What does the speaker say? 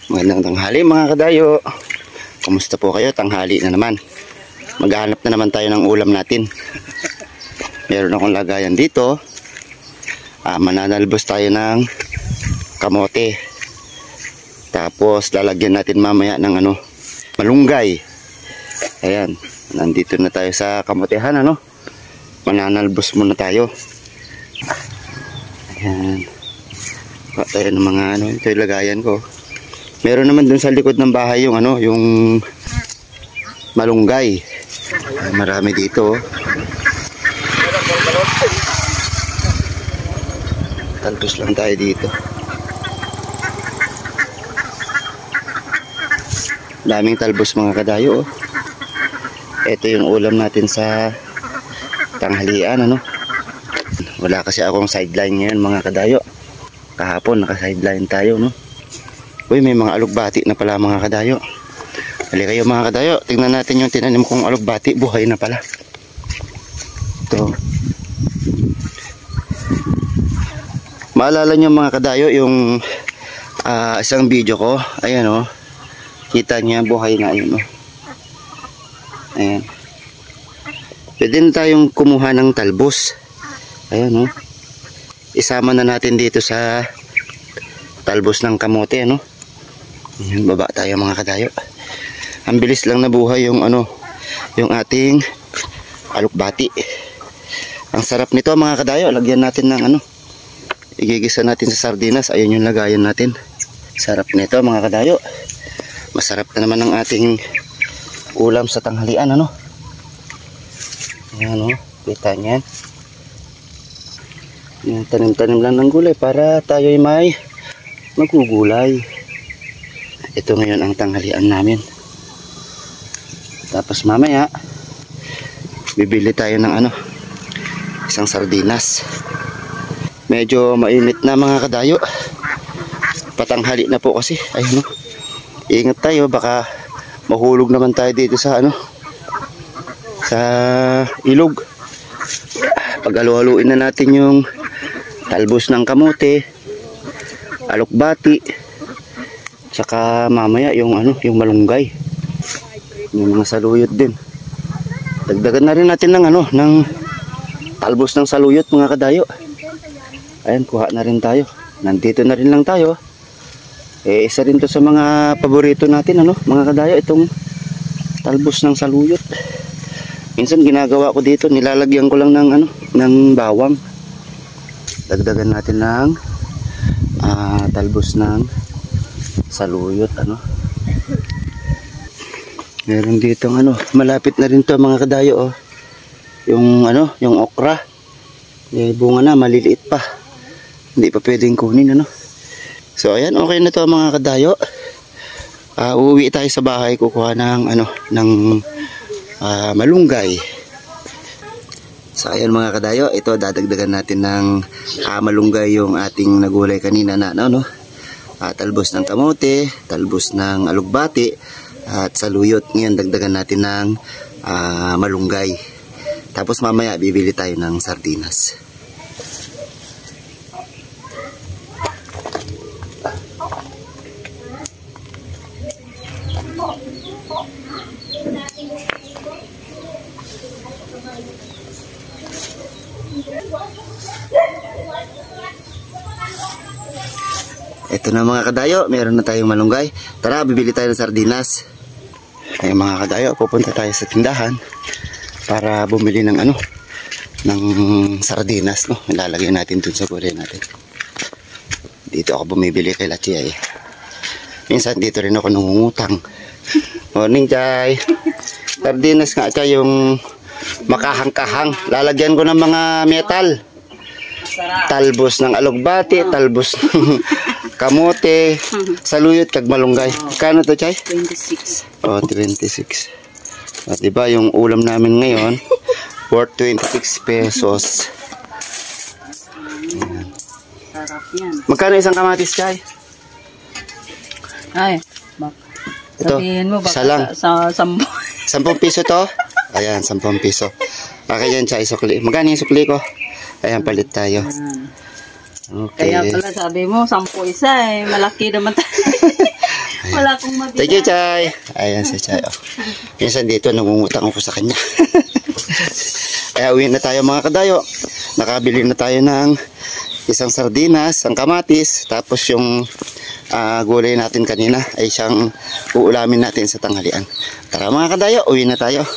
Magandang tanghali mga kadayo. Kumusta po kayo? Tanghali na naman. Maghahanap na naman tayo ng ulam natin. Meron akong lagayan dito. Mananalbos tayo ng kamote. Tapos lalagyan natin mamaya ng malunggay. Ayan, nandito na tayo sa kamotehan, mananalbos muna tayo. Ayan. Kuha tayo ng mga ito yung lagayan ko. Meron naman dun sa likod ng bahay yung yung malunggay. Marami dito. Talbos lang tayo dito. Daming talbos mga kadayo. Ito yung ulam natin sa tanghalian, Wala kasi akong sideline ngayon mga kadayo. Kahapon naka-sideline tayo, Uy, may mga alugbati na pala mga kadayo. Hali kayo mga kadayo, tingnan natin yung tinanim kong alugbati. Buhay na pala. Ito. Maalala nyo mga kadayo yung isang video ko. Ayan kita niya buhay na yun. Ayan. Pwede na tayong kumuha ng talbos. Ayan isama na natin dito sa talbos ng kamote, Ayan, baba tayo mga kadayo. Ang bilis lang nabuhay yung yung ating alukbati. Ang sarap nito mga kadayo. Lagyan natin ng igigisa natin sa sardinas. Ayun yung lagayan natin. Sarap nito mga kadayo. Masarap na naman ang ating ulam sa tanghalian, Ayan kita niyan. Tanim-tanim lang ng gulay para tayo ay may magugulay. Ito ngayon ang tanghalian namin. Tapos mamaya bibili tayo ng isang sardinas. Medyo mainit na mga kadayo. Patanghali na po kasi. Ayun ingat tayo, baka mahulog naman tayo dito sa sa ilog. Pag-halu-haluin na natin yung talbos ng kamote, alukbati, tsaka mamaya yung yung malunggay. Yung mga saluyot din. Dagdagan na rin natin ng ng talbos ng saluyot mga kadayo. Ayan, kuha na rin tayo. Nandito na rin lang tayo. Isa rin to sa mga paborito natin mga kadayo, itong talbos ng saluyot. Minsan ginagawa ko dito, nilalagyan ko lang ng ng bawang. Dagdagan natin ng talbos ng saluyot, Meron dito malapit na rin to mga kadayo, yung yung okra. Bunga na, maliliit pa. Hindi pa pwedeng kunin, So ayan, okay na to mga kadayo. Uuwi tayo sa bahay, kukuha ng ng malunggay. So ayan mga kadayo, ito dadagdagan natin ng malunggay yung ating nagulay kanina na talbos ng kamote, talbos ng alugbati at saluyot. Ngayon dagdagan natin ng malunggay. Tapos mamaya bibili tayo ng sardinas. Ito na mga kadayo, meron na tayong malunggay. Tara, bibili tayo ng sardinas. Ay mga kadayo, pupunta tayo sa tindahan para bumili ng ng sardinas, Ilalagay natin dun sa gulay natin. Dito ako bumibili kay Lachi ay. Minsan dito rin ako nangungutang. Morning, Chay. Sardinas nga Chay, yung makahang-kahang. Lalagyan ko ng mga metal. Talbos ng alugbati, talbos ng kamote, saluyot, kag malunggay. Kano to, Chay? 26. Oh, 26. At diba yung ulam namin ngayon worth 26 pesos. Ayan. Sarap yan. Magkano isang kamatis, Chay? Ay, Ito, sabihin mo isa lang. Sa 10. 10 piso to? Ayan, 10 piso. Okay yan, Chay, sukli. Magkano yung sukli ko? Ayan, palit tayo. Okay. Kaya pala sabi mo, 10 isa malaki naman tayo. Wala akong mabila. Thank you, Chay. Ayan si Chay. Oh. Minsan dito, nangungutang ako sa kanya. Kaya uwi na tayo mga kadayo. Nakabili na tayo ng isang sardinas, isang kamatis, tapos yung gulay natin kanina ay siyang uulamin natin sa tanghalian. Tara mga kadayo, uwi na tayo.